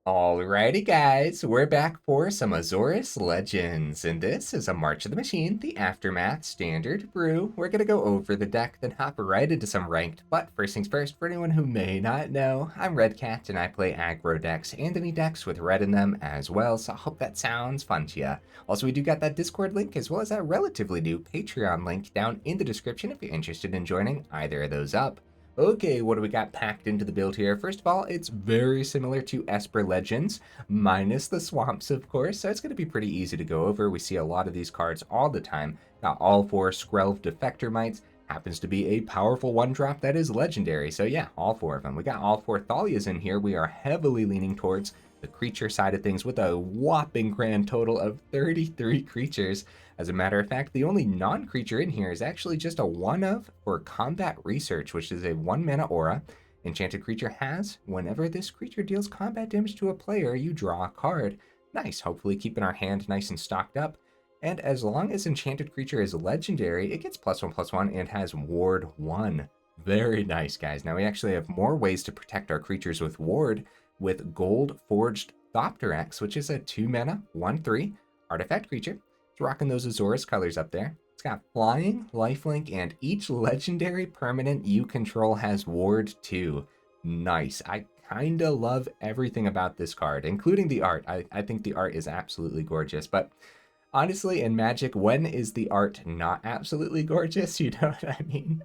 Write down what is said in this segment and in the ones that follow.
Alrighty guys, we're back for some Azorius Legends, and this is a March of the Machine, the Aftermath Standard Brew. We're gonna go over the deck, then hop right into some ranked, but first things first, for anyone who may not know, I'm Redcat and I play aggro decks and any decks with red in them as well, so I hope that sounds fun to ya. Also, we do got that Discord link as well as that relatively new Patreon link down in the description if you're interested in joining either of those up. Okay, what do we got packed into the build here? First of all, it's very similar to Esper Legends, minus the swamps, of course, so it's going to be pretty easy to go over. We see a lot of these cards all the time. Got all four Skrelv Defector Mites, happens to be a powerful one-drop that is legendary, so yeah, all four of them. We got all four Thalias in here. We are heavily leaning towards the creature side of things with a whopping grand total of 33 creatures. As a matter of fact, the only non-creature in here is actually just a 1-of for Combat Research, which is a 1-mana aura. Enchanted creature has, whenever this creature deals combat damage to a player, you draw a card. Nice, hopefully keeping our hand nice and stocked up. And as long as enchanted creature is legendary, it gets +1/+1 and has Ward 1. Very nice, guys. Now we actually have more ways to protect our creatures with Ward with Gold-Forged Thopteryx, which is a 2-mana, 1/3 artifact creature. It's rocking those Azorius colors up there. It's got flying, lifelink, and each legendary permanent you control has Ward 2. Nice. I kinda love everything about this card, including the art. I think the art is absolutely gorgeous, but honestly, in Magic, when is the art not absolutely gorgeous? You know what I mean?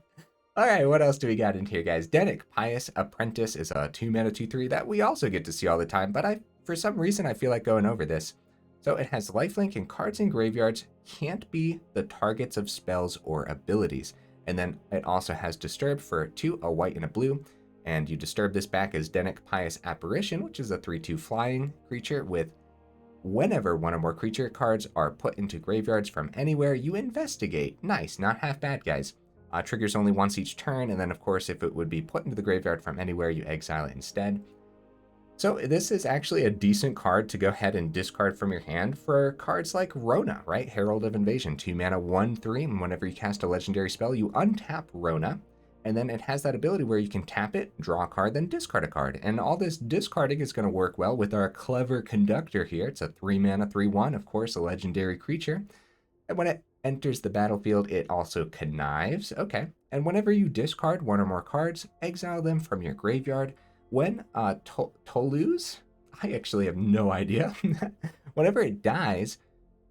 Alright, what else do we got in here, guys? Dennick, Pious, Apprentice is a 2-mana 2/3 that we also get to see all the time, but for some reason I feel like going over this. So it has lifelink, and cards in graveyards can't be the targets of spells or abilities. And then it also has Disturb for 2, a white and a blue, and you disturb this back as Dennick Pious Apparition, which is a 3/2 flying creature with whenever one or more creature cards are put into graveyards from anywhere, you investigate. Nice, not half bad, guys. Triggers only once each turn, and then of course if it would be put into the graveyard from anywhere, you exile it instead. So this is actually a decent card to go ahead and discard from your hand for cards like Rona, right? Herald of Invasion, 2-mana 1/3, and whenever you cast a legendary spell, you untap Rona, and then it has that ability where you can tap it, draw a card, then discard a card. And all this discarding is going to work well with our clever Conductor here. It's a 3-mana 3/1, of course, a legendary creature. And when it enters the battlefield, it also connives. Okay. And whenever you discard one or more cards, exile them from your graveyard. When Toluz, I actually have no idea. Whenever it dies,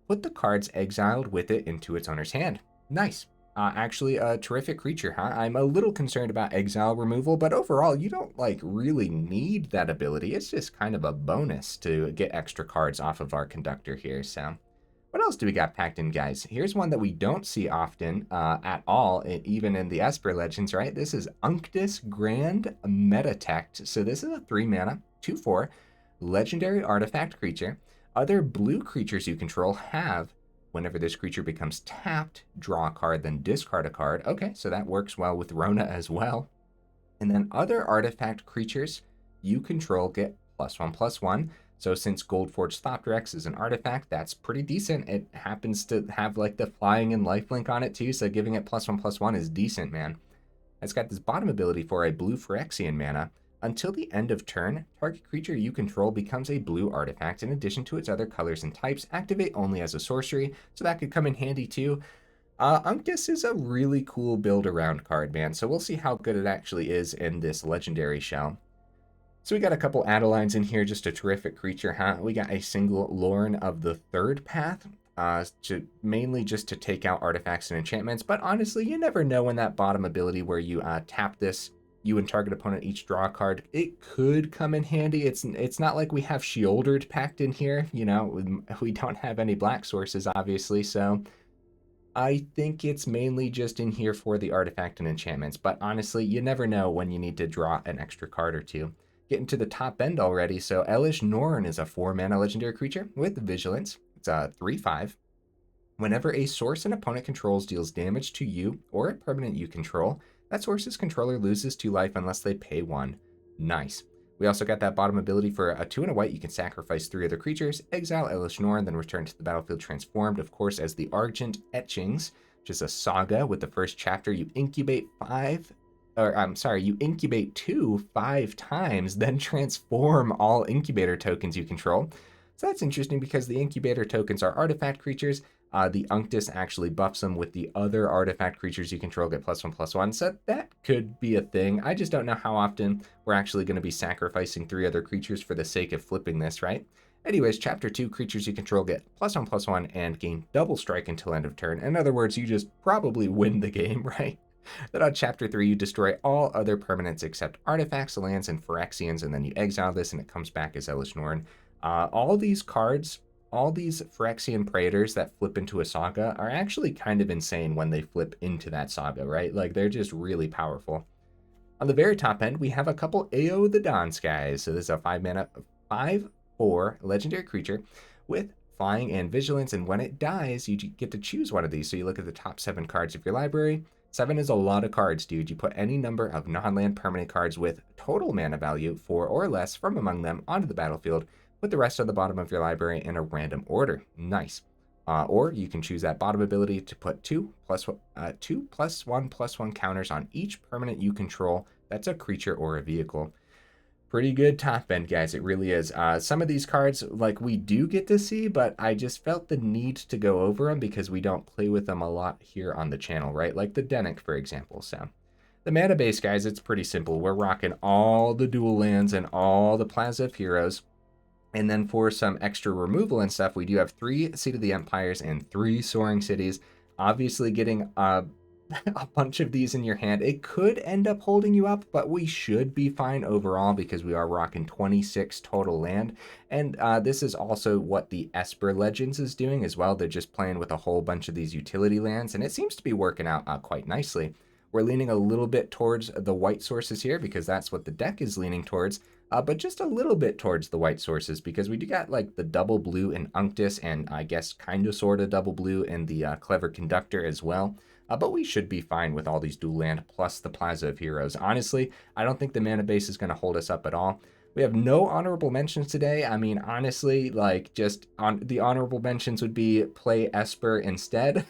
put the cards exiled with it into its owner's hand. Nice. Actually, a terrific creature, huh? I'm a little concerned about exile removal, but overall, you don't really need that ability. It's just kind of a bonus to get extra cards off of our Conductor here, so. What else do we got packed in, guys? Here's one that we don't see often at all, even in the Esper Legends, right? This is Unctus Grand Metatect. So this is a 3-mana, 2/4, legendary artifact creature. Other blue creatures you control have, whenever this creature becomes tapped, draw a card, then discard a card. Okay, so that works well with Rona as well. And then other artifact creatures you control get +1/+1. So since Gold-Forged Thopteryx is an artifact, that's pretty decent. It happens to have the flying and lifelink on it too, so giving it +1/+1 is decent, man. It's got this bottom ability for a blue Phyrexian mana. Until the end of turn, target creature you control becomes a blue artifact in addition to its other colors and types. Activate only as a sorcery, so that could come in handy too. Unctus is a really cool build around card, man, so we'll see how good it actually is in this legendary shell. So we got a couple Adelines in here, just a terrific creature, huh? We got a single Loran of the Third Path, mainly just to take out artifacts and enchantments, but honestly, you never know when that bottom ability where you tap this, you and target opponent each draw a card, it could come in handy. It's not like we have Sheoldred packed in here, you know, we don't have any black sources, obviously, so I think it's mainly just in here for the artifact and enchantments, but honestly, you never know when you need to draw an extra card or two. Getting to the top end already, so Elesh Norn is a 4-mana legendary creature with Vigilance. It's a 3/5. Whenever a source an opponent controls deals damage to you or a permanent you control, that source's controller loses 2 life unless they pay 1. Nice. We also got that bottom ability for a 2 and a white. You can sacrifice 3 other creatures, exile Elesh Norn, then return to the battlefield transformed, of course, as the Argent Etchings, which is a saga with the first chapter. You incubate 5 or I'm sorry, you incubate 2 5 times, then transform all incubator tokens you control. So that's interesting because the incubator tokens are artifact creatures. The Unctus actually buffs them with the other artifact creatures you control get +1/+1. So that could be a thing. I just don't know how often we're actually going to be sacrificing 3 other creatures for the sake of flipping this, right? Anyways, Chapter 2, creatures you control get +1/+1 and gain double strike until end of turn. In other words, you just probably win the game, right? Then on Chapter 3, you destroy all other permanents except artifacts, lands, and Phyrexians, and then you exile this and it comes back as Elesh Norn. All these cards, all these Phyrexian Praetors that flip into a saga are actually kind of insane when they flip into that saga, right? Like, they're just really powerful. On the very top end, we have a couple AO the Dawn Skies. So this is a 5-mana, 5/4 legendary creature with flying and vigilance, and when it dies, you get to choose one of these. So you look at the top 7 cards of your library. 7 is a lot of cards, dude. You put any number of non-land permanent cards with total mana value 4 or less from among them onto the battlefield, put the rest on the bottom of your library in a random order. Nice. Or you can choose that bottom ability to put 2+1/+1 counters on each permanent you control that's a creature or a vehicle. Pretty good top end, guys. It really is. Some of these cards, like, we do get to see, but I just felt the need to go over them because we don't play with them a lot here on the channel, right? Like the Dennick, for example. So the mana base, guys, it's pretty simple. We're rocking all the dual lands and all the Plaza of Heroes. And then for some extra removal and stuff, we do have 3 Seat of the Empires and 3 Soaring Cities. Obviously, getting a bunch of these in your hand, it could end up holding you up, but we should be fine overall because we are rocking 26 total land. And this is also what the Esper Legends is doing as well. They're just playing with a whole bunch of these utility lands, and it seems to be working out quite nicely. We're leaning a little bit towards the white sources here because that's what the deck is leaning towards, but just a little bit towards the white sources because we do got like the double blue in Unctus, and I guess kind of sort of double blue in the Clever Conductor as well. But we should be fine with all these dual land plus the Plaza of Heroes. Honestly, I don't think the mana base is going to hold us up at all. We have no honorable mentions today. I mean, honestly, like, just on the honorable mentions would be play Esper instead.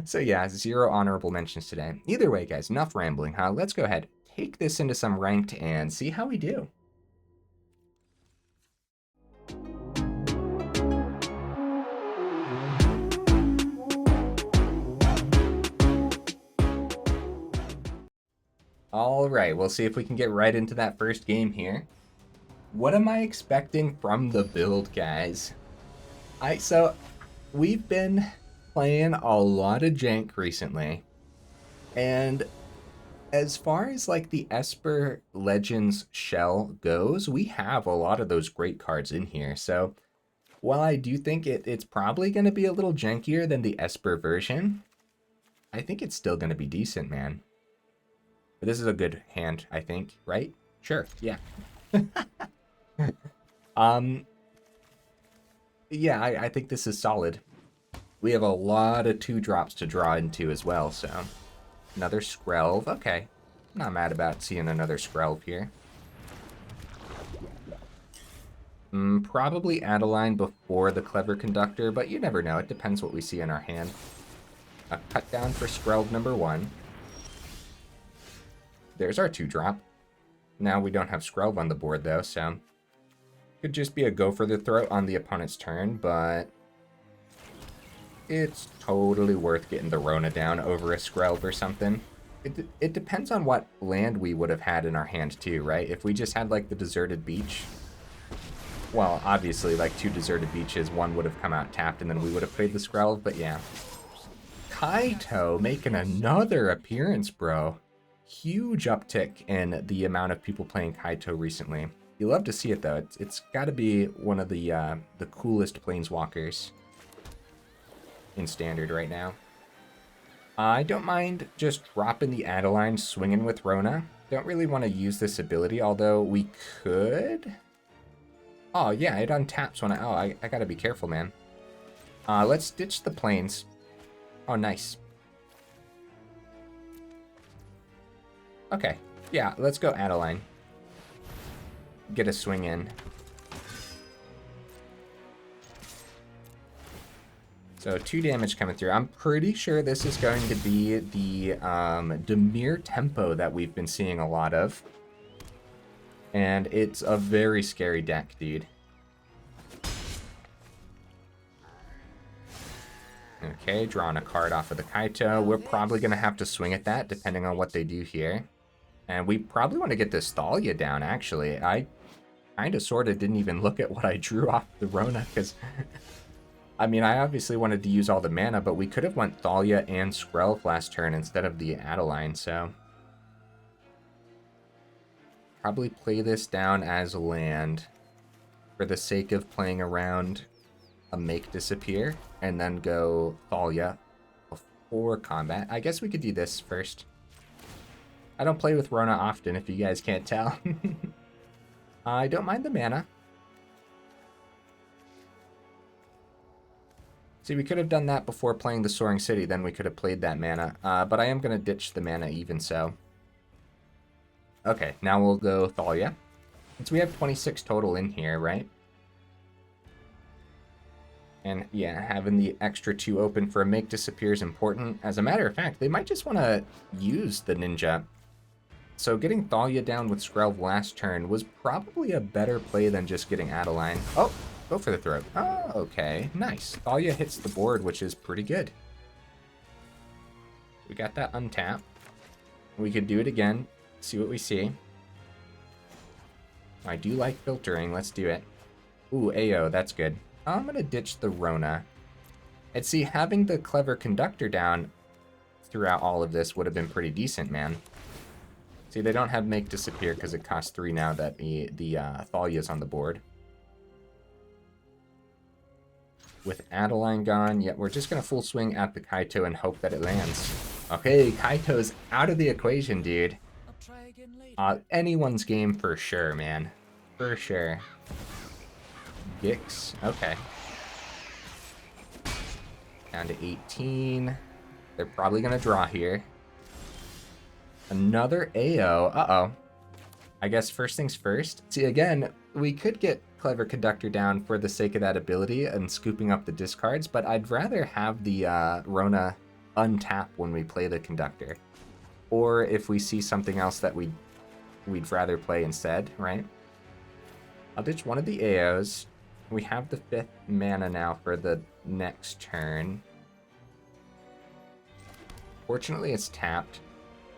So yeah, 0 honorable mentions today. Either way, guys, enough rambling, huh? Let's go ahead, take this into some ranked and see how we do. All right, we'll see if we can get right into that first game here. What am I expecting from the build, guys? So we've been playing a lot of jank recently, and as far as like the Esper Legends shell goes, we have a lot of those great cards in here. So while I do think it's probably going to be a little jankier than the Esper version, I think it's still going to be decent, man. But this is a good hand, I think, right? Sure, yeah. Yeah, I think this is solid. We have a lot of 2-drops to draw into as well, so. Another Skrelv, okay. Not mad about seeing another Skrelv here. Probably Adeline before the Clever Conductor, but you never know. It depends what we see in our hand. A cut down for Skrelv number 1. There's our 2-drop. Now we don't have Skrelv on the board, though, so could just be a go for the throat on the opponent's turn, but it's totally worth getting the Rona down over a Skrelv or something. It depends on what land we would have had in our hand, too, right? If we just had, like, the Deserted Beach, well, obviously, like, 2 Deserted Beaches, 1 would have come out tapped, and then we would have played the Skrelv, but yeah. Kaito making another appearance, bro. Huge uptick in the amount of people playing Kaito recently. You love to see it, though. It's got to be one of the coolest planeswalkers in Standard right now. I don't mind just dropping the Adeline, swinging with Rona. Don't really want to use this ability, although we could. Oh, yeah, it untaps when I gotta be careful, man. Let's ditch the planes. Oh, nice. Okay, yeah, let's go Adeline. Get a swing in. So 2 damage coming through. I'm pretty sure this is going to be the Dimir tempo that we've been seeing a lot of. And it's a very scary deck, dude. Okay, drawing a card off of the Kaito. We're probably going to have to swing at that, depending on what they do here. And we probably want to get this Thalia down, actually. I kind of sort of didn't even look at what I drew off the Rona, because... I mean, I obviously wanted to use all the mana, but we could have went Thalia and Skrelv last turn instead of the Adeline, so... Probably play this down as land for the sake of playing around a Make Disappear, and then go Thalia before combat. I guess we could do this first. I don't play with Rona often, if you guys can't tell. I don't mind the mana. See, we could have done that before playing the Soaring City, then we could have played that mana. But I am going to ditch the mana even so. Okay, now we'll go Thalia. Since we have 26 total in here, right? And yeah, having the extra 2 open for a Make Disappear is important. As a matter of fact, they might just want to use the Ninja. So getting Thalia down with Skrelv last turn was probably a better play than just getting Adeline. Oh! Go for the throat. Oh, okay. Nice. Thalia hits the board, which is pretty good. We got that untap. We could do it again. See what we see. I do like filtering. Let's do it. Ooh, AO. That's good. I'm going to ditch the Rona. And see, having the clever Conductor down throughout all of this would have been pretty decent, man. See, they don't have Make Disappear because it costs 3 now that the Thalia's on the board. With Adeline gone, yeah, we're just going to full swing at the Kaito and hope that it lands. Okay, Kaito's out of the equation, dude. Anyone's game for sure, man. For sure. Gix, okay. Down to 18. They're probably going to draw here. Another AO. Uh-oh. I guess first things first. See, again, we could get Clever Conductor down for the sake of that ability and scooping up the discards, but I'd rather have the Rona untap when we play the Conductor. Or if we see something else that we'd rather play instead, right? I'll ditch one of the AOs. We have the 5th mana now for the next turn. Fortunately, it's tapped.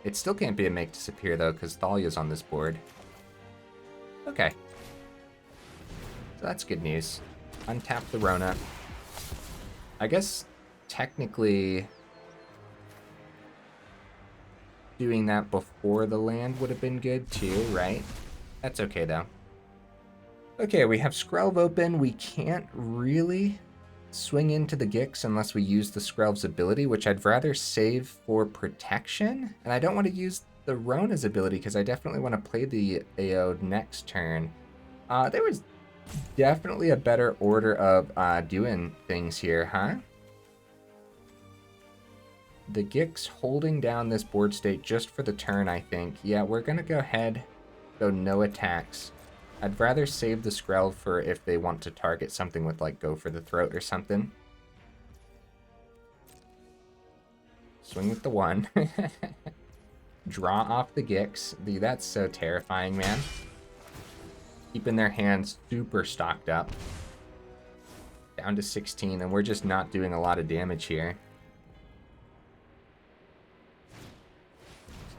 It still can't be a Make Disappear, though, because Thalia's on this board. Okay. So that's good news. Untap the Rona. I guess, technically, doing that before the land would have been good, too, right? That's okay, though. Okay, we have Skrelv open. We can't really swing into the Gix unless we use the Skrelv's ability, which I'd rather save for protection. And I don't want to use the Rona's ability because I definitely want to play the AO next turn. There was definitely a better order of doing things here, huh? The Gix holding down this board state just for the turn, I think. Yeah, we're going to go ahead, go no attacks. I'd rather save the Skrelv for if they want to target something with, like, Go for the Throat or something. Swing with the 1. Draw off the Gix. Dude, that's so terrifying, man. Keeping their hands super stocked up. Down to 16, and we're just not doing a lot of damage here.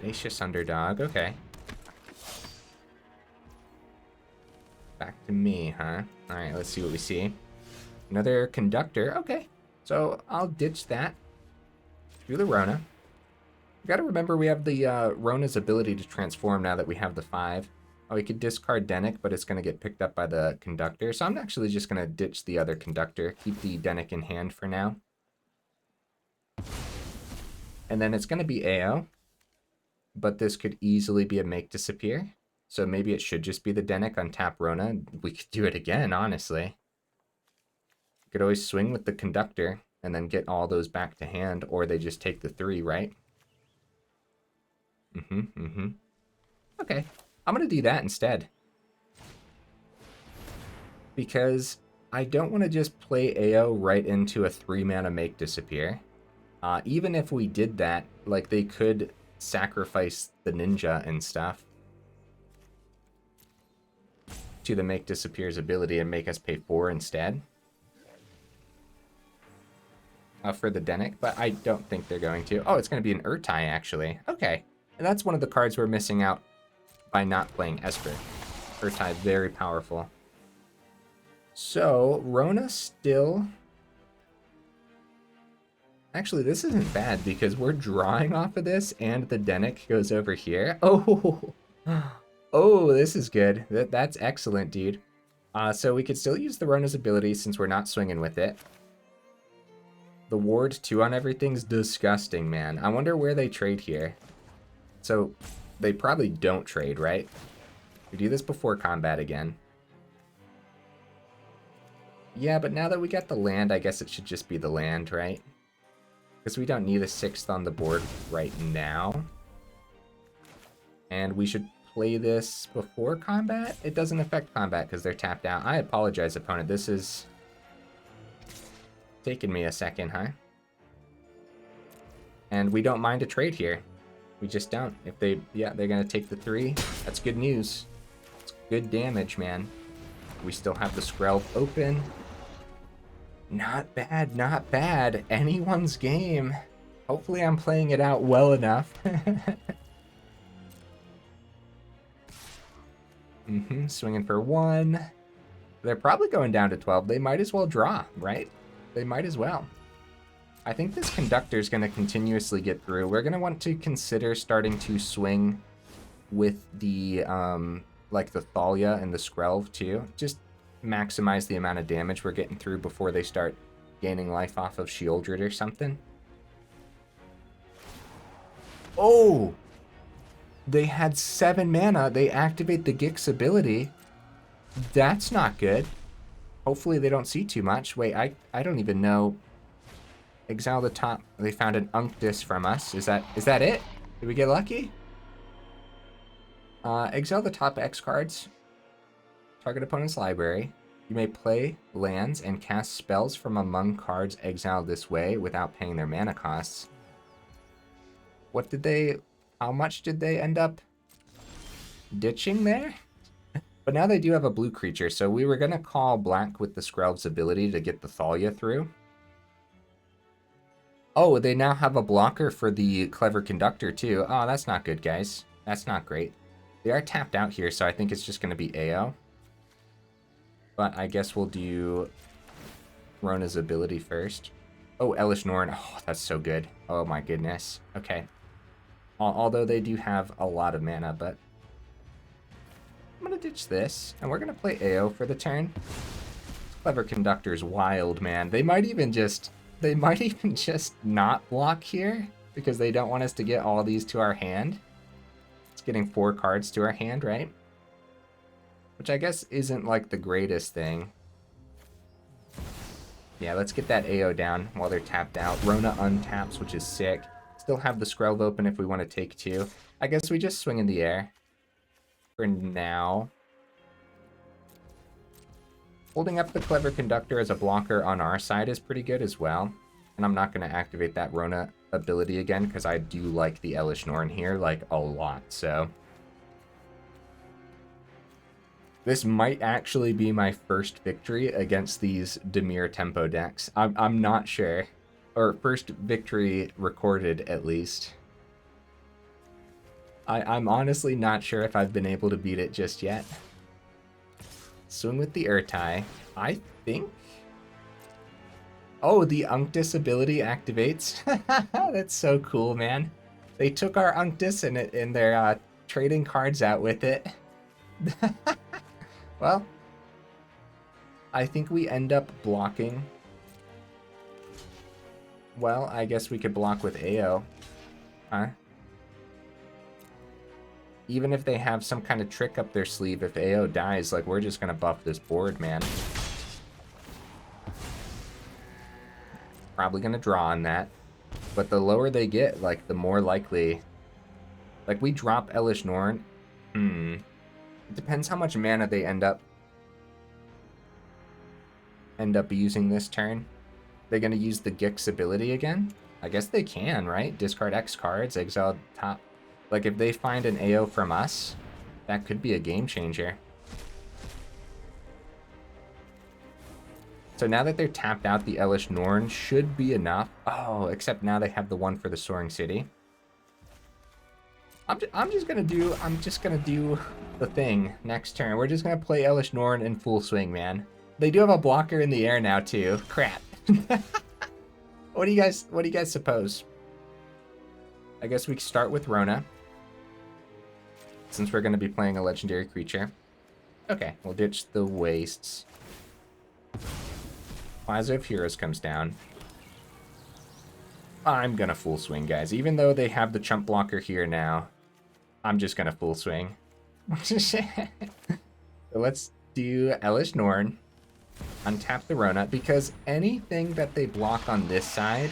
Tenacious Underdog, okay. Back to me, huh? Alright, let's see what we see. Another Conductor, okay. So I'll ditch that. Do the Rona. You gotta remember we have the Rona's ability to transform now that we have the 5. Oh, we could discard Dennick, but it's gonna get picked up by the Conductor. So I'm actually just gonna ditch the other Conductor. Keep the Dennick in hand for now. And then it's gonna be AO. But this could easily be a Make Disappear. So maybe it should just be the Dennick on tap Rona. We could do it again, honestly. You could always swing with the Conductor and then get all those back to hand, or they just take the 3, right? Okay, I'm going to do that instead. Because I don't want to just play AO right into a 3-mana make disappear. Even if we did that, like, they could sacrifice the ninja and stuff to the make disappear's ability and make us pay 4 instead. For the Dennick, but I don't think they're going to. Oh, it's going to be an Urtai, actually. Okay. And that's one of the cards we're missing out by not playing Esper. Urtai, very powerful. So, Rona still... Actually, this isn't bad because we're drawing off of this and the Dennick goes over here. Oh, oh, this is good. That's excellent, dude. So we could still use the Rona's ability since we're not swinging with it. The ward 2 on everything's disgusting, man. I wonder where they trade here. So, they probably don't trade, right? We do this before combat again. Yeah, but now that we got the land, I guess it should just be the land, right? Because we don't need a 6th on the board right now. And we should play this before combat? It doesn't affect combat because they're tapped out. I apologize, opponent. This is... taking me a second, huh? And we don't mind a trade here. We just don't. If they, yeah, they're gonna take the 3. That's good news. It's good damage, man. We still have the Skrelv open. Not bad, not bad. Anyone's game. Hopefully I'm playing it out well enough. Swinging for 1. They're probably going down to 12. They might as well draw, right? They might as well. I think this Conductor is going to continuously get through. We're going to want to consider starting to swing with the, like the Thalia and the Skrelv too. Just maximize the amount of damage we're getting through before they start gaining life off of Shieldred or something. Oh! They had 7 mana. They activate the Gix ability. That's not good. Hopefully they don't see too much. Wait, I don't even know. Exile the top. They found an Unctus from us. Is that it? Did we get lucky? Exile the top X cards. Target opponent's library. You may play lands and cast spells from among cards exiled this way without paying their mana costs. What did they... How much did they end up ditching there? But now they do have a blue creature, so we were going to call black with the Skrelv's ability to get the Thalia through. Oh, they now have a blocker for the Clever Conductor, too. Oh, that's not good, guys. That's not great. They are tapped out here, so I think it's just going to be AO. But I guess we'll do Rona's ability first. Oh, Elesh Norn. Oh, that's so good. Oh, my goodness. Okay. Although they do have a lot of mana, but... I'm going to ditch this, and we're going to play AO for the turn. Clever Conductor's wild, man. They might even just not block here, because they don't want us to get all these to our hand. It's getting 4 cards to our hand, right? Which I guess isn't, like, the greatest thing. Yeah, let's get that AO down while they're tapped out. Rona untaps, which is sick. Still have the Skrelv open if we want to take 2. I guess we just swing in the air. For now. Holding up the Clever Conductor as a blocker on our side is pretty good as well. And I'm not going to activate that Rona ability again because I do like the Elesh Norn here, like, a lot, so... This might actually be my first victory against these Dimir tempo decks. I'm not sure. Or first victory recorded, at least. I'm honestly not sure if I've been able to beat it just yet. Swing with the Urtai. I think... Oh, the Unctus ability activates. That's so cool, man. They took our Unctus and they're trading cards out with it. Well, I think we end up blocking. Well, I guess we could block with AO. Huh? Even if they have some kind of trick up their sleeve, if AO dies, like, we're just gonna buff this board, man. Probably gonna draw on that. But the lower they get, like, the more likely... Like, we drop Elesh Norn. It depends how much mana they end up end up using this turn? They're going to use the Gix ability again? I guess they can, right? Discard X cards, exile top. Like, if they find an AO from us, that could be a game changer. So now that they're tapped out, the Elesh Norn should be enough. Oh, except now they have the one for the Soaring City. I'm just gonna do the thing next turn. We're just gonna play Elesh Norn in full swing, man. They do have a blocker in the air now too. Crap. What do you guys suppose? I guess we start with Rona, since we're gonna be playing a legendary creature. Okay, we'll ditch the wastes. Plaza of Heroes comes down. I'm gonna full swing, guys. Even though they have the chump blocker here now, I'm just gonna full swing. So let's do Elesh Norn, untap the Rona, because anything that they block on this side,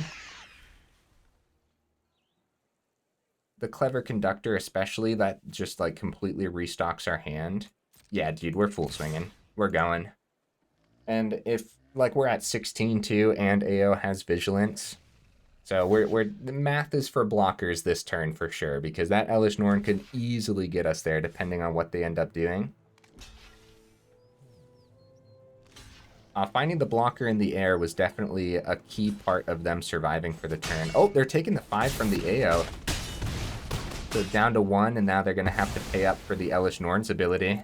the Clever Conductor especially, that just like completely restocks our hand. Yeah, dude, we're full swinging. We're going. And if like we're at 16 too, and AO has Vigilance, so the math is for blockers this turn for sure, because that Elesh Norn could easily get us there depending on what they end up doing. Finding the blocker in the air was definitely a key part of them surviving for the turn. Oh, they're taking the 5 from the AO. So down to 1, and now they're gonna have to pay up for the Elesh Norn's ability.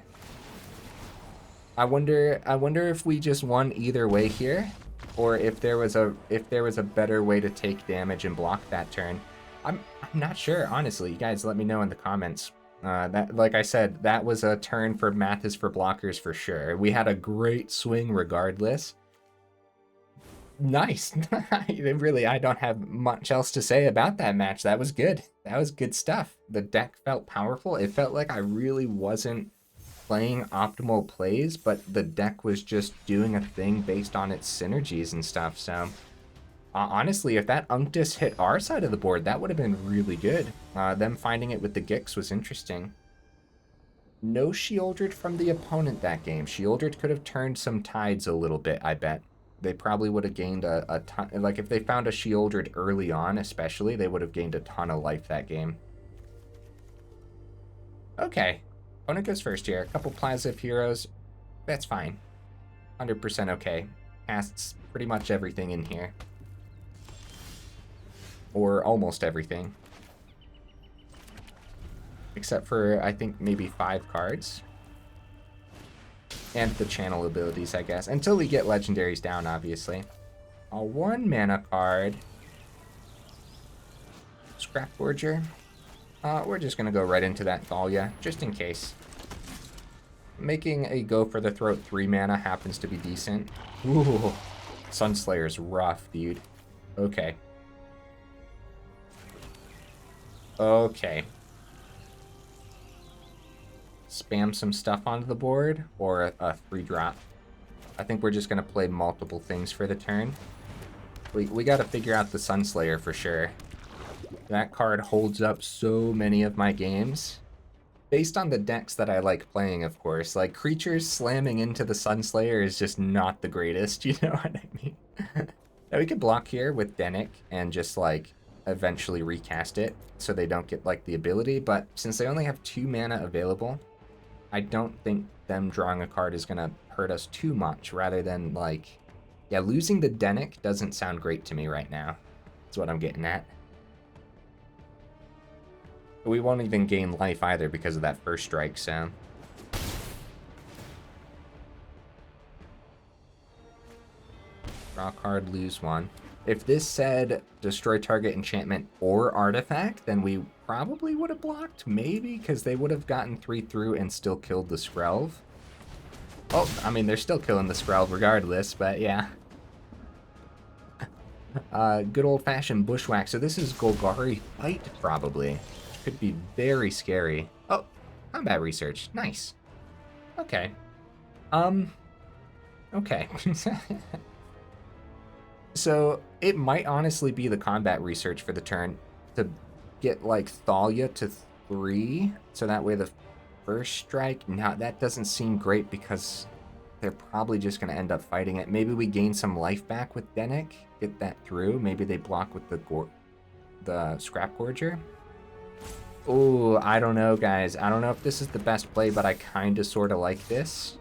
I wonder if we just won either way here, or if there was a better way to take damage and block that turn. I'm not sure, honestly. You guys let me know in the comments. That, like I said, that was a turn for math is for blockers for sure. We had a great swing regardless. Nice. Really, I don't have much else to say about that match. That was good. That was good stuff. The deck felt powerful. It felt like I really wasn't playing optimal plays, but the deck was just doing a thing based on its synergies and stuff. So honestly, if that Unctus hit our side of the board, that would have been really good. Them finding it with the Gix was interesting. No Shieldred from the opponent that game. Shieldred could have turned some tides a little bit, I bet. They probably would have gained a ton. Like, if they found a Shieldred early on, especially, they would have gained a ton of life that game. Okay. Opponent goes first here. A couple Plaza of Heroes. That's fine. 100% okay. Casts pretty much everything in here. Or almost everything. Except for, I think, maybe 5 cards. And the channel abilities, I guess. Until we get legendaries down, obviously. A 1 mana card. Scrap Forger. We're just going to go right into that Thalia, just in case. Making a go for the throat 3 mana happens to be decent. Ooh, Sunslayer's rough, dude. Okay. Okay. Spam some stuff onto the board, or a 3-drop. I think we're just going to play multiple things for the turn. We got to figure out the Sunslayer for sure. That card holds up so many of my games. Based on the decks that I like playing, of course. Like, creatures slamming into the Sunslayer is just not the greatest, you know what I mean? Now we could block here with Dennick and just, like, eventually recast it so they don't get, like, the ability. But since they only have 2 mana available, I don't think them drawing a card is going to hurt us too much, rather than, like... Yeah, losing the Dennick doesn't sound great to me right now. That's what I'm getting at. We won't even gain life either because of that first strike, so... Draw a card, lose 1. If this said destroy target enchantment or artifact, then we probably would have blocked, maybe, because they would have gotten 3 through and still killed the Skrelv. Oh, I mean, they're still killing the Skrelv regardless, but yeah. Good old-fashioned bushwhack. So this is Golgari Fight, probably. Could be very scary. Oh, combat research. Nice. Okay. Okay. So it might honestly be the combat research for the turn to get like Thalia to 3, so that way the first strike. Now that doesn't seem great because they're probably just going to end up fighting it. Maybe we gain some life back with Dennick, get that through. Maybe they block with the Scrap Gorger. Oh, I don't know, guys. I don't know if this is the best play, but I kind of sort of like this.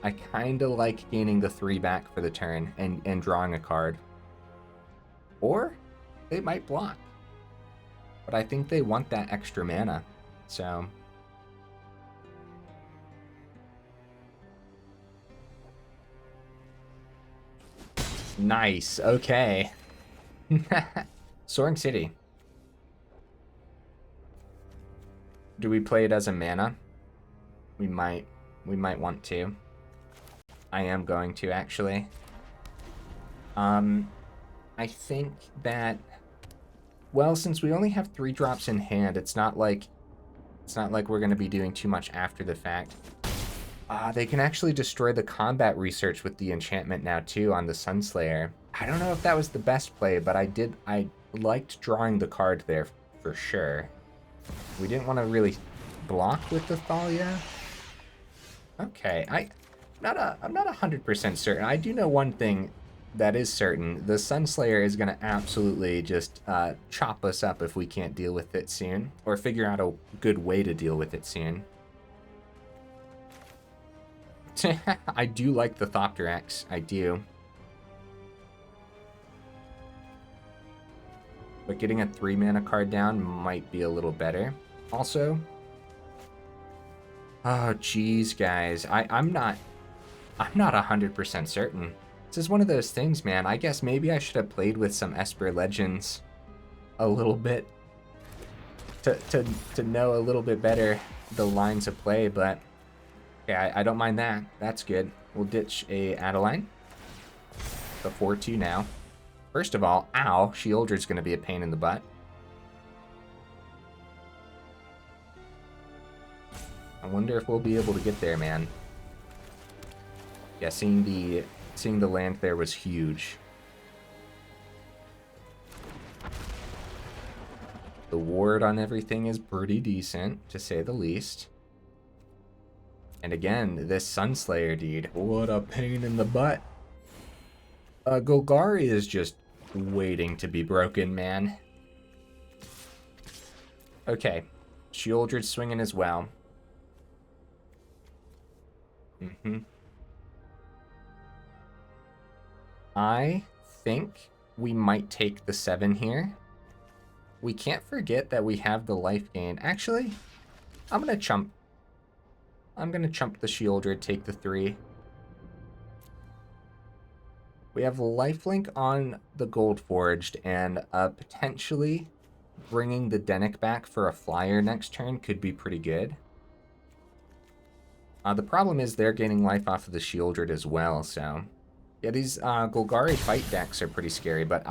I kind of like gaining the 3 back for the turn and drawing a card. Or they might block. But I think they want that extra mana. So nice. Okay. Soaring City. Do we play it as a mana? We might want to. I am going to, actually. I think that, well, since we only have 3 drops in hand, it's not like we're going to be doing too much after the fact. They can actually destroy the combat research with the enchantment now too on the Sunslayer. I don't know if that was the best play, but I liked drawing the card there for sure. We didn't want to really block with the Thalia. Okay, I'm not 100% certain. I do know one thing that is certain. The Sunslayer is going to absolutely just chop us up if we can't deal with it soon, or figure out a good way to deal with it soon. I do like the Thopteryx. I do. But getting a 3 mana card down might be a little better. Also, oh geez, guys, I'm not 100% certain. This is one of those things, man. I guess maybe I should have played with some Esper Legends a little bit to know a little bit better the lines of play, but yeah, I don't mind that. That's good. We'll ditch a Adeline. The 4-2 now. First of all, ow, Shieldred's going to be a pain in the butt. I wonder if we'll be able to get there, man. Yeah, seeing the land there was huge. The ward on everything is pretty decent, to say the least. And again, this Sunslayer, dude, what a pain in the butt. Golgari is just waiting to be broken, man. Okay, Shieldred's swinging as well. I think we might take the 7 here. We can't forget that we have the life gain. Actually, I'm gonna chump the Shieldred, take the 3. We have lifelink on the Gold-Forged, and potentially bringing the Dennick back for a flyer next turn could be pretty good. The problem is they're gaining life off of the Shieldred as well, so yeah, these Golgari fight decks are pretty scary, but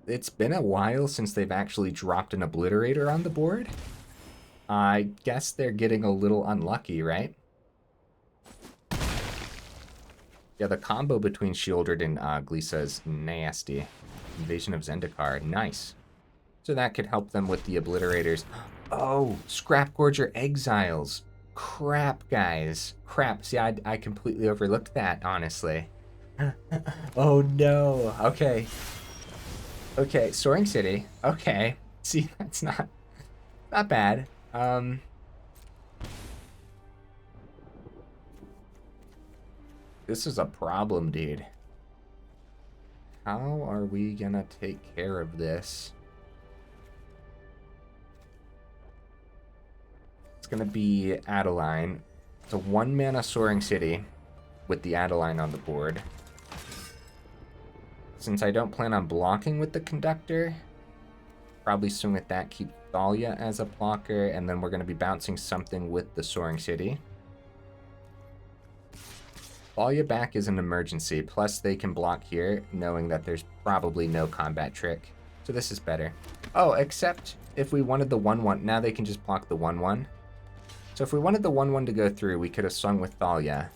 it's been a while since they've actually dropped an Obliterator on the board. I guess they're getting a little unlucky, right? Yeah, the combo between Shieldred and Glisa is nasty. Invasion of Zendikar, nice. So that could help them with the Obliterators. Oh, Scrap Gorger Exiles. Crap, guys. Crap. See, I completely overlooked that, honestly. Oh, no. Okay. Okay, Soaring City. Okay. See, that's not bad. This is a problem, dude. How are we gonna take care of this? It's gonna be Adeline. It's a 1-mana Soaring City with the Adeline on the board. Since I don't plan on blocking with the Conductor, probably swing with that, keep Thalia as a blocker, and then we're gonna be bouncing something with the Soaring City. Thalia back is an emergency, plus they can block here, knowing that there's probably no combat trick. So this is better. Oh, except if we wanted the 1-1, now they can just block the 1-1. So if we wanted the 1-1 to go through, we could have swung with Thalia.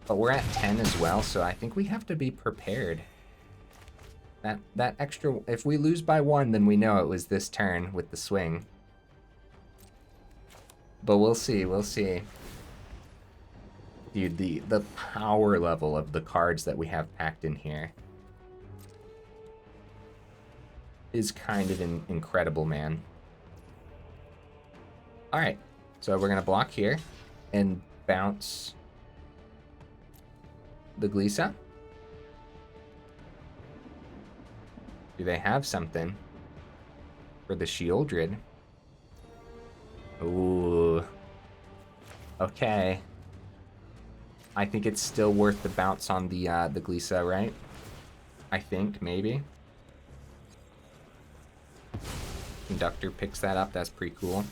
But we're at 10 as well, so I think we have to be prepared. That extra, if we lose by 1, then we know it was this turn with the swing. But we'll see, we'll see. Dude, the power level of the cards that we have packed in here is kind of incredible, man. All right, so we're gonna block here and bounce the Glisa. Do they have something for the Sheoldred? Ooh. Okay. I think it's still worth the bounce on the Glisa, right? I think, maybe. Conductor picks that up. That's pretty cool.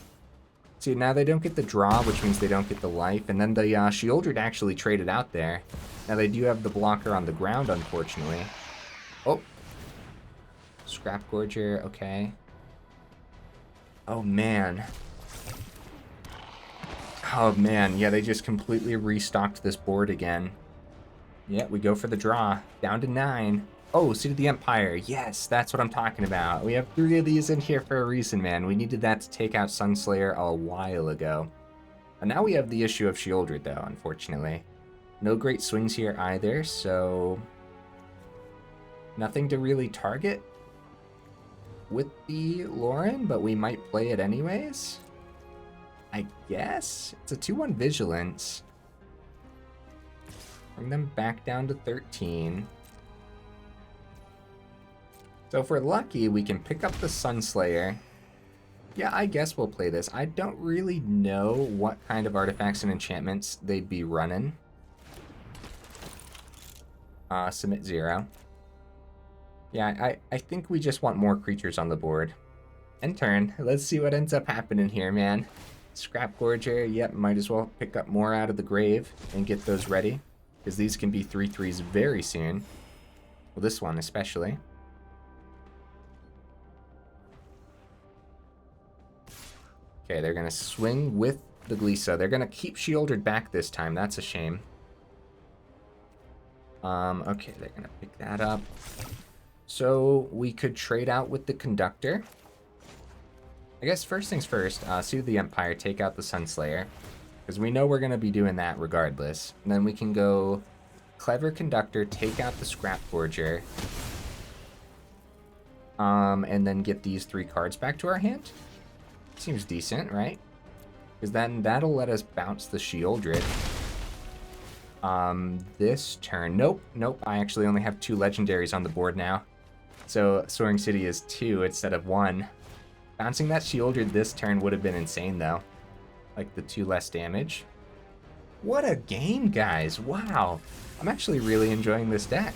See, now they don't get the draw, which means they don't get the life. And then the Sheoldred actually traded out there. Now they do have the blocker on the ground, unfortunately. Oh. Scrap Gorger, okay. Oh, man. Oh, man. Yeah, they just completely restocked this board again. Yeah, we go for the draw. Down to 9. Oh, Seat of the Empire. Yes, that's what I'm talking about. We have 3 of these in here for a reason, man. We needed that to take out Sunslayer a while ago. And now we have the issue of Sheoldred, though, unfortunately. No great swings here either, so... nothing to really target with the Loran, but we might play it anyways. I guess? It's a 2-1 Vigilance. Bring them back down to 13. So if we're lucky, we can pick up the Sunslayer. Yeah, I guess we'll play this. I don't really know what kind of artifacts and enchantments they'd be running. Submit 0. Yeah, I think we just want more creatures on the board. End turn. Let's see what ends up happening here, man. Scrap Gorger, yep, might as well pick up more out of the grave and get those ready. Because these can be 3/3s very soon. Well, this one especially. Okay, they're going to swing with the Glisa. They're going to keep Sheoldred back this time. That's a shame. Okay, they're going to pick that up. So we could trade out with the Conductor. I guess first things first, Seat of the Empire, take out the Sunslayer. Because we know we're going to be doing that regardless. And then we can go Clever Conductor, take out the Scrap Forger. And then get these 3 cards back to our hand. Seems decent, right? Because then that'll let us bounce the Sheoldred. This turn, nope, I actually only have 2 legendaries on the board now. So Soaring City is 2 instead of 1. Bouncing that Sheoldred this turn would have been insane though. Like the 2 less damage. What a game, guys, wow. I'm actually really enjoying this deck.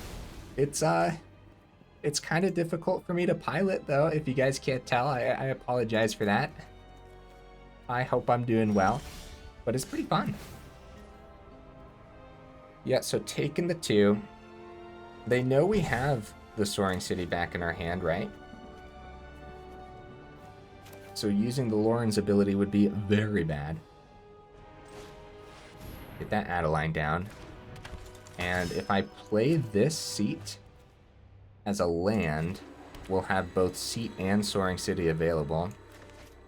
It's kind of difficult for me to pilot though, if you guys can't tell. I apologize for that. I hope I'm doing well, but it's pretty fun. Yeah, so taking the 2. They know we have the Soaring City back in our hand, right? So using the Loran's ability would be very bad. Get that Adeline down. And if I play this seat as a land, we'll have both Seat and Soaring City available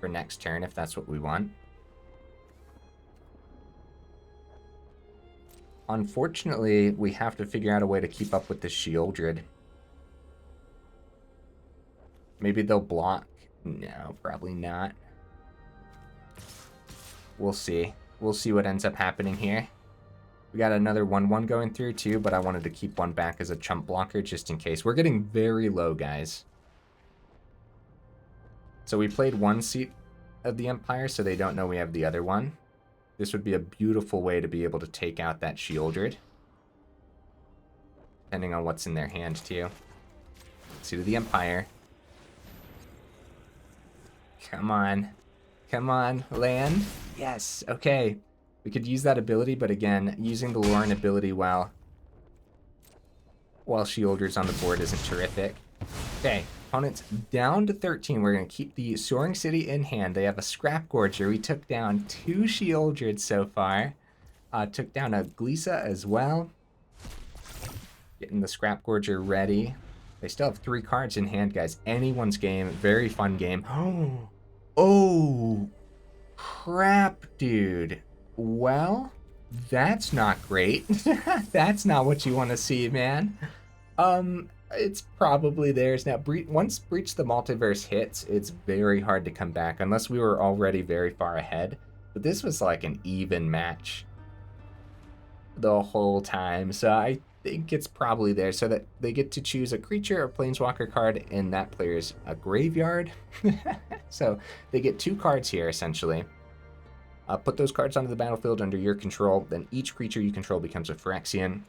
for next turn if that's what we want. Unfortunately, we have to figure out a way to keep up with the Sheoldred. Maybe they'll block. No, probably not. We'll see. We'll see what ends up happening here. We got another 1/1 going through too, but I wanted to keep one back as a chump blocker just in case. We're getting very low, guys. So we played 1 Seat of the Empire, so they don't know we have the other one. This would be a beautiful way to be able to take out that Sheoldred. Depending on what's in their hand, too. Seat of the Empire. Come on. Come on, land. Yes, okay. We could use that ability, but again, using the Loran ability while Sheoldred's on the board isn't terrific. Okay, opponent's down to 13. We're going to keep the Soaring City in hand. They have a Scrap Gorger. We took down 2 Sheoldred so far. Took down a Glisa as well. Getting the Scrap Gorger ready. They still have 3 cards in hand, guys. Anyone's game. Very fun game. Oh, crap, dude. Well, That's not great. That's not what you want to see, man. It's probably theirs now. Once Breach the Multiverse hits, it's very hard to come back unless we were already very far ahead. But this was like an even match the whole time, so I think it's probably there, so that they get to choose a creature or planeswalker card in that player's graveyard. So they get 2 cards here essentially. Put those cards onto the battlefield under your control, then each creature you control becomes a Phyrexian.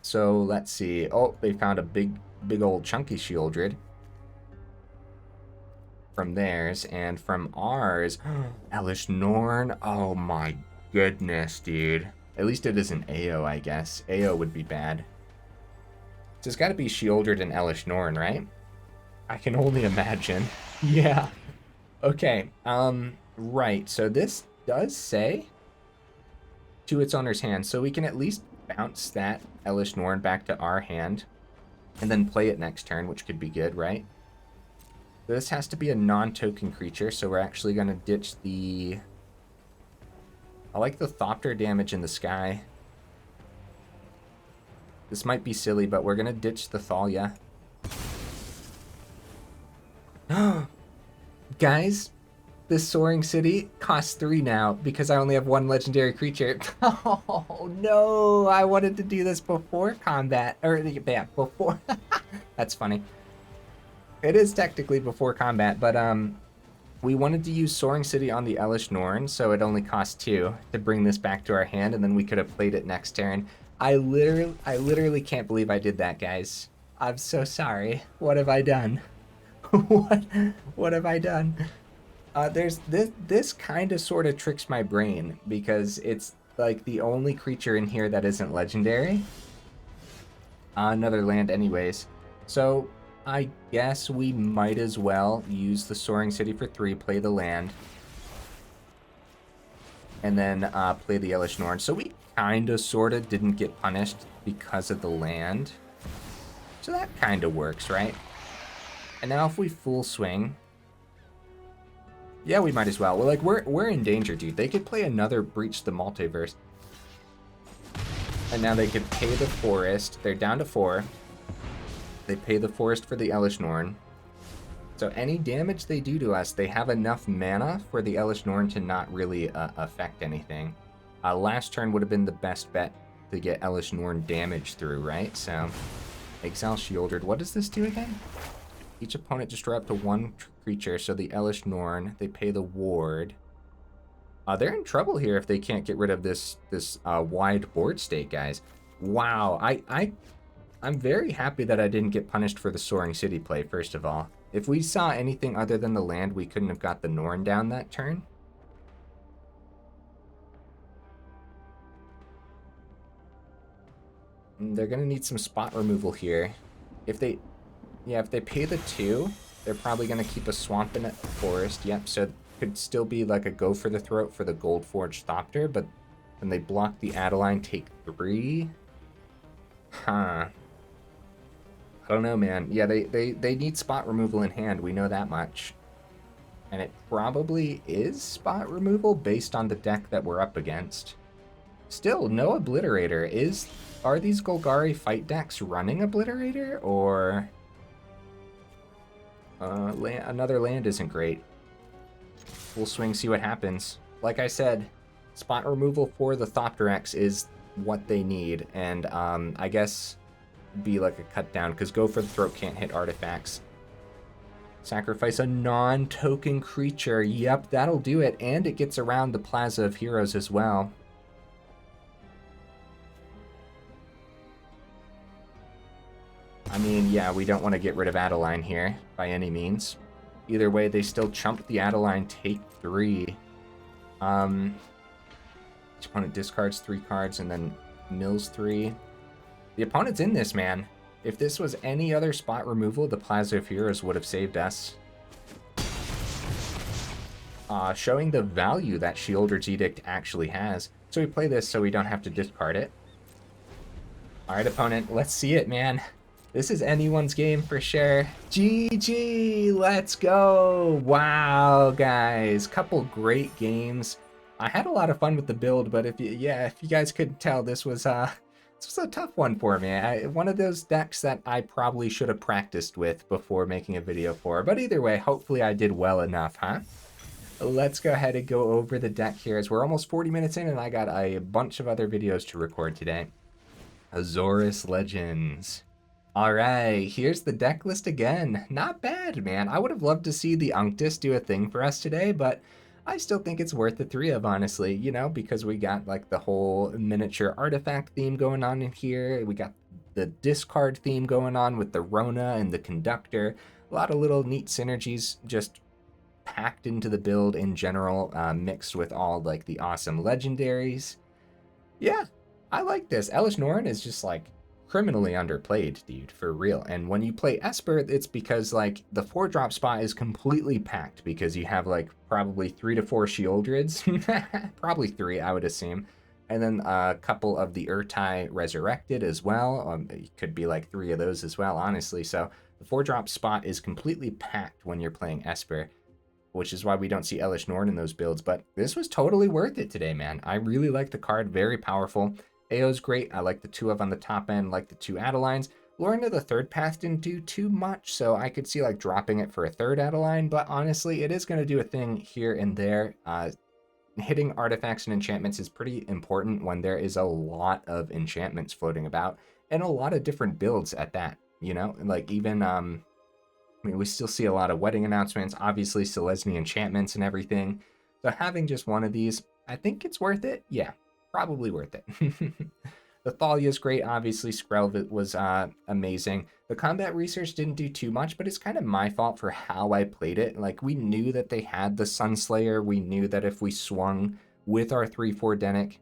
So let's see. Oh, they found a big old chunky Shieldred from theirs, and from ours, Elesh Norn. Oh my goodness, dude. At least it isn't AO, I guess. AO would be bad. So it's got to be Shieldred and Elesh Norn, right? I can only imagine. Yeah. Okay. Right. So this does say to its owner's hand, so we can at least bounce that Elesh Norn back to our hand and then play it next turn, which could be good, right? This has to be a non-token creature, so we're actually going to ditch the... I like the Thopter damage in the sky. This might be silly, but we're going to ditch the Thalia. Guys, this Soaring City costs 3 now because I only have 1 legendary creature. Oh, no. I wanted to do this before combat. Or, yeah, before. That's funny. It is technically before combat, but we wanted to use Soaring City on the Elesh Norn, so it only cost 2 to bring this back to our hand, and then we could have played it next turn. I literally can't believe I did that, guys. I'm so sorry. What have I done? What have I done? There's this kind of sort of tricks my brain because it's like the only creature in here that isn't legendary. Another land anyways. So I guess we might as well use the Soaring City for 3, play the land, and then play the Elesh Norn. So we kind of sort of didn't get punished because of the land. So that kind of works, right? And now if we full swing, yeah, we might as well. We're in danger, dude. They could play another Breach the Multiverse. And now they could pay the forest. They're down to 4. They pay the forest for the Elesh Norn. So any damage they do to us, they have enough mana for the Elesh Norn to not really affect anything. Last turn would have been the best bet to get Elesh Norn damage through, right? So, Exile Shieldred. What does this do again? Each opponent destroy up to 1 creature, so the Elesh Norn, they pay the ward. They're in trouble here if they can't get rid of this wide board state, guys. Wow, I'm very happy that I didn't get punished for the Soaring City play, first of all. If we saw anything other than the land, we couldn't have got the Norn down that turn. They're going to need some spot removal here. If they pay the 2, they're probably going to keep a swamp in a forest. Yep, so it could still be like a go for the throat for the Gold-Forged Thopter, but when they block the Adeline, take 3. Huh. I don't know, man. Yeah, they need spot removal in hand. We know that much. And it probably is spot removal based on the deck that we're up against. Still, no Obliterator. Are these Golgari fight decks running Obliterator, or... another land isn't great. Full swing, see what happens. Like I said, spot removal for the Thopteryx is what they need, and I guess be like a cut down, because Go for the Throat can't hit artifacts. Sacrifice a non-token creature. Yep, that'll do it, and it gets around the Plaza of Heroes as well. I mean, yeah, we don't want to get rid of Adeline here by any means. Either way, they still chump the Adeline, take 3. Each opponent discards 3 cards and then mills 3. The opponent's in this, man. If this was any other spot removal, the Plaza of Heroes would have saved us. Showing the value that Shieldred's Edict actually has. So we play this so we don't have to discard it. Alright, opponent, let's see it, man. This is anyone's game for sure. GG, let's go. Wow, guys. Couple great games. I had a lot of fun with the build, but if you guys couldn't tell, this was a tough one for me. One of those decks that I probably should have practiced with before making a video for. But either way, hopefully I did well enough, huh? Let's go ahead and go over the deck here, as we're almost 40 minutes in and I got a bunch of other videos to record today. Azorius Legends. Alright, here's the deck list again. Not bad, man. I would have loved to see the Unctus do a thing for us today, but I still think it's worth the 3 of, honestly, you know, because we got like the whole miniature artifact theme going on in here. We got the discard theme going on with the Rona and the Conductor. A lot of little neat synergies just packed into the build in general, mixed with all like the awesome legendaries. Yeah, I like this. Elesh Norn is just like criminally underplayed, dude, for real. And when you play Esper, it's because like the 4-drop spot is completely packed because you have like probably 3 to 4 Shieldrids, probably 3, I would assume, and then a couple of the Urtai Resurrected as well. It could be like 3 of those as well, honestly. So the 4-drop spot is completely packed when you're playing Esper, which is why we don't see Elesh Norn in those builds. But this was totally worth it today, man. I really like the card, very powerful. AO's great. I like the 2 of on the top end, like the 2 Adelines. Lorna the 3rd path didn't do too much, so I could see like dropping it for a 3rd Adeline, but honestly, it is going to do a thing here and there. Hitting artifacts and enchantments is pretty important when there is a lot of enchantments floating about, and a lot of different builds at that, you know? Like even, I mean, we still see a lot of wedding announcements, obviously Selesny enchantments and everything. So having just one of these, I think it's worth it. Yeah. Probably worth it. The Thalia is great, obviously. Skrelv was amazing. The combat research didn't do too much, but it's kind of my fault for how I played it. Like, we knew that they had the Sunslayer. We knew that if we swung with our 3/4 Dennick,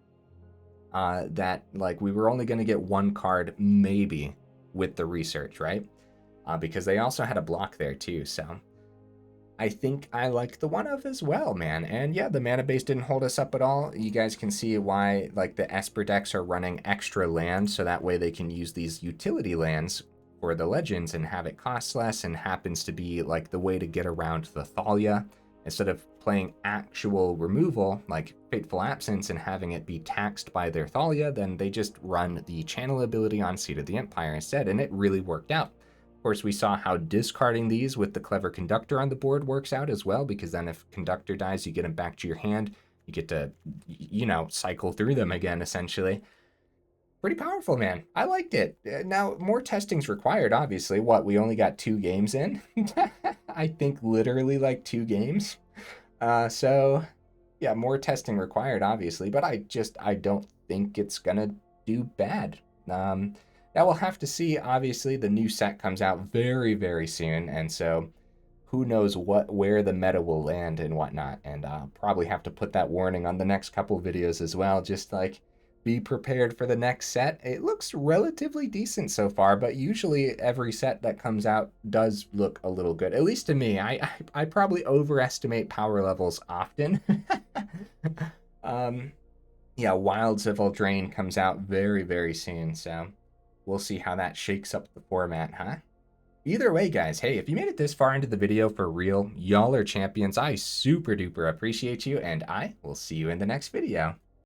that, like, we were only going to get 1 card, maybe, with the research, right? Because they also had a block there, too, so I think I like the 1 of as well, man. And yeah, the mana base didn't hold us up at all. You guys can see why like the Esper decks are running extra land, so that way they can use these utility lands for the legends and have it cost less, and happens to be like the way to get around the Thalia. Instead of playing actual removal like Fateful Absence and having it be taxed by their Thalia, then they just run the channel ability on Seat of the Empire instead, and it really worked out. Of course, we saw how discarding these with the clever Conductor on the board works out as well, because then if Conductor dies, you get him back to your hand. You get to, you know, cycle through them again, essentially. Pretty powerful, man. I liked it. Now, more testing's required, obviously. What, we only got 2 games in? I think literally like 2 games. So, yeah, more testing required, obviously. But I don't think it's going to do bad. Now we'll have to see. Obviously, the new set comes out very, very soon, and so who knows where the meta will land and whatnot. And I'll probably have to put that warning on the next couple videos as well, just like be prepared for the next set. It looks relatively decent so far, but usually every set that comes out does look a little good, at least to me. I probably overestimate power levels often. Yeah, Wilds of Eldraine comes out very, very soon, so we'll see how that shakes up the format, huh? Either way, guys, hey, if you made it this far into the video for real, y'all are champions. I super duper appreciate you, and I will see you in the next video.